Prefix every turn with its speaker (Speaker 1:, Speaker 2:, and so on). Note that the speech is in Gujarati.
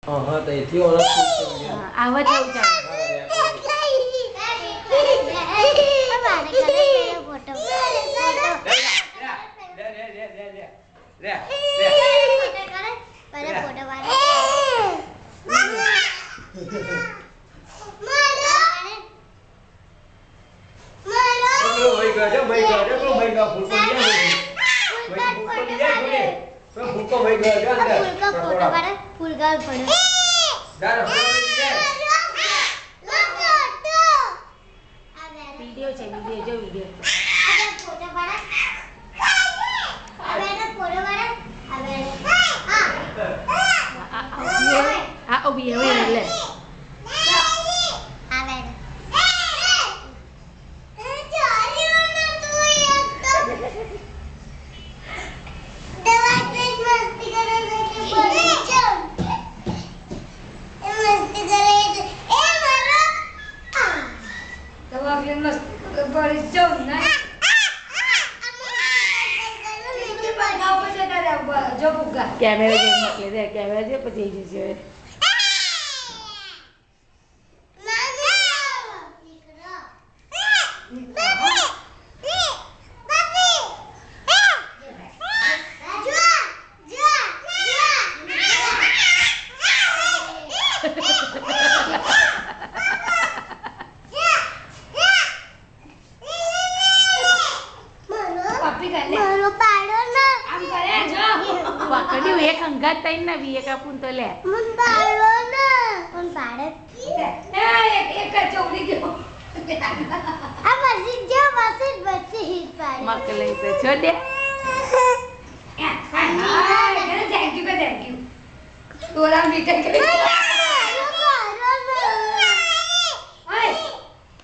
Speaker 1: હા તો એથી ઓળખ
Speaker 2: આવા જવું ચાલ વિડિયો છે વિડિયો જો વિડિયો આ ઓબી હવે લે कैमरा जे मोकले दे कैमरा जे પછી જશે પકડ્યું એક અંગાત તઈ ના વી એક આપું તો લે
Speaker 3: મન પાડો ના મન પાડે
Speaker 2: એક ચોરી ગયો
Speaker 3: આ મસ્જિદ જો મસ્જિદ બચ્ચી હિટ પાડે
Speaker 2: મકલે તો છોડે
Speaker 4: થેન્ક યુ તોરા મીઠા